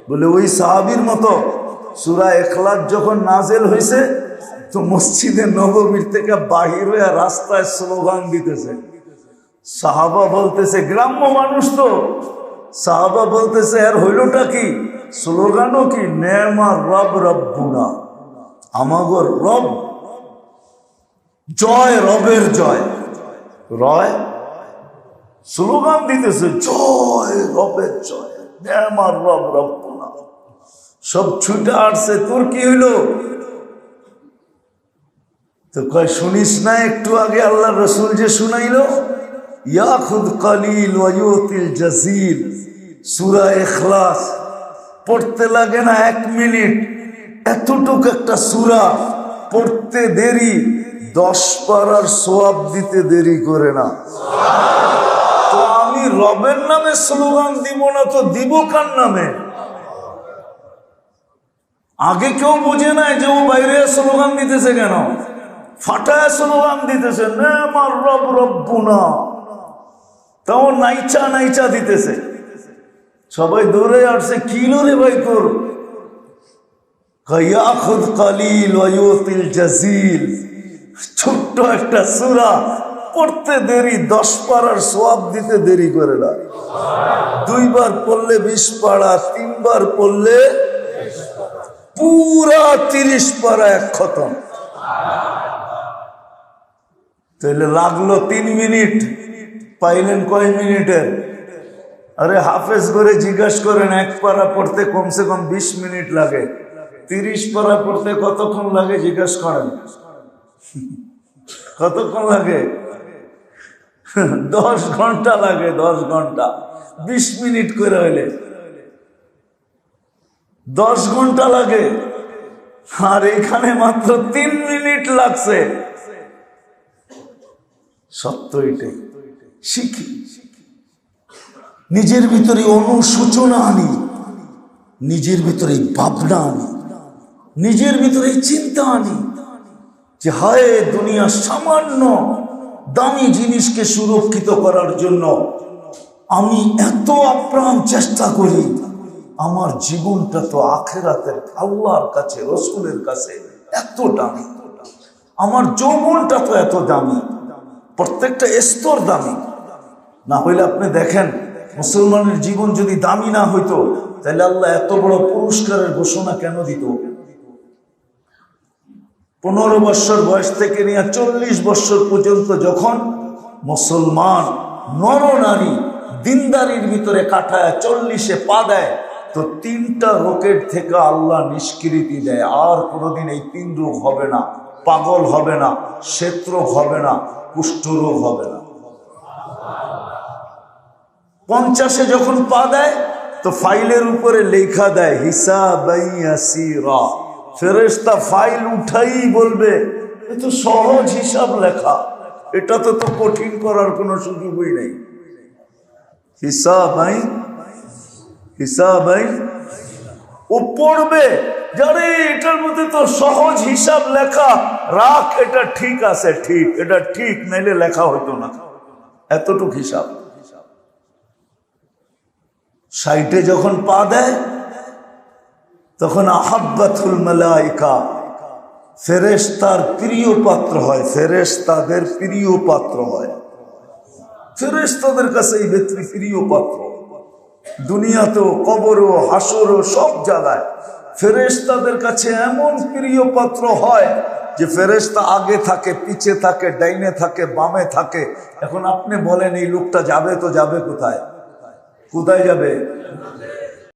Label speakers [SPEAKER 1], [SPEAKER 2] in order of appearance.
[SPEAKER 1] বলে ওই সাহাবীর মতো সূরা ইখলাস যখন নাযিল হয়েছে তো মসজিদে নববীর থেকে বাহির হয়ে রাস্তায় স্লোগান দিতেছে। সাহাবা বলতেছে, গ্রাম্য মানুষ তো, সাহাবা বলতেছে আর হইলটা কি? স্লোগানও কি? নেমা রব রব্বুনা, আমাগর রব, জয় রবের জয়, রয় স্লোগান দিতেছে জয় রবের জয়, নেমা রব রব্বুনা। সব ছুটে আসছে, তোর কি হইল? তো কয় শুনিস না একটু আগে আল্লাহ রসুল যে শুনাইল, ইয়াখুদ কালিল ওয়া ইউতিল জাজিল। সূরা ইখলাস পড়তে লাগে না 1 মিনিট, এতটুকু একটা সূরা পড়তে দেরি 10 পারার সওয়াব দিতে দেরি করে না। তো আমি রবের নামে স্লোগান দিব না তো দিব কার নামে? আগে কেউ বুঝে নাই যে ও বাইরে স্লোগান দিতেছে কেন, ফাটায় স্লোগান দিতেছে নেমার রব রব্বুনা, তাও নাইচা নাইচা দিতেছে। সবাই দৌড়ে আসছে, কি রে ভাই তোর? ইয়াখুদ কালিল ওয়া ইউতিল জাজিল, ছোট্ট একটা সূরা পড়তে দেরি 10 পারার সওয়াব দিতে দেরি করে না। 2 বার পড়লে 20 পারা, 3 বার পড়লে পুরা 30 পারা এক খতম। তাহলে লাগলো 3 মিনিট, পাইলেন কয় মিনিটের? আরে হাফেজ করে জিজ্ঞেস করেন, 1 পারা পড়তে কমসে কম 20 মিনিট লাগে, 30 পারা পড়তে কতক্ষণ লাগে জিজ্ঞেস করেন, কতক্ষণ লাগে? 10 ঘন্টা লাগে, 10 ঘন্টা। 20 মিনিট করে হইলে 10 ঘন্টা লাগে, আর এখানে মাত্র 3 মিনিট লাগছে। সত্য এটাই। শিখি, নিজের ভিতরে অনুশোচনা আনি, নিজের ভিতরে ভাবনা আনি, নিজের ভিতরে চিন্তা আনি যে হায় দুনিয়া সামান্য দামি জিনিসকে সুরক্ষিত করার জন্য আমি এত আপ্রাণ চেষ্টা করি, আমার জীবনটা তো আখিরাতের আল্লাহর কাছে রাসূলের কাছে এত দামি, আমার যৌবনটা তো এত দামি, প্রত্যেকটা স্তর দামি। না হইলে আপনি দেখেন মুসলমানের জীবন যদি দামি না হইতো তাহলে আল্লাহ এত বড় পুরস্কারের ঘোষণা কেন দিত? 15 বছর বয়স থেকে নিয়ে 40 বছর পর্যন্ত যখন মুসলমান নর নারী দিনদারির ভিতরে কাটায় 40-এ পা দেয়, তো 3টা রোগের থেকে আল্লাহ নিষ্কৃতি দেয়, আর কোনোদিন এই 3 রোগ হবে না, পাগল হবে না, শ্বেতরোগ হবে না, কুষ্ঠরোগ হবে না। 50-এ যখন পা দেয় তো ফাইলের উপরে লেখা দেয় হিসাবাই ইয়াসিরা, ফেরেশতা ফাইল উঠাই বলবে এ তো সহজ হিসাব লেখা, এটা তো কঠিন করার কোনো সুযোগই নেই। হিসাবাই হিসাবাই ও পড়বে, যারে এটার মধ্যে তো সহজ হিসাব লেখা, রাখ এটা ঠিক আছে, ঠিক এটা ঠিক, নাইলে লেখা হইতো না, এতটুক হিসাব। 60-এ যখন পা দেয় তখন আহাব্বাতুল মালাইকা, ফেরেশতার প্রিয় পাত্র হয়, ফেরেশতাদের প্রিয় পাত্র হয়, ফেরেশতাদের কাছে এই ব্যক্তি প্রিয় পাত্র। দুনিয়াতেও, কবরও, হাসরও, সব জায়গায় ফেরেশতাদের কাছে এমন প্রিয় পাত্র হয় যে ফেরেশতা আগে থাকে, পিছে থাকে, ডাইনে থাকে, বামে থাকে। এখন আপনি বলেন এই লোকটা যাবে তো যাবে কোথায়? কোথায় যাবে?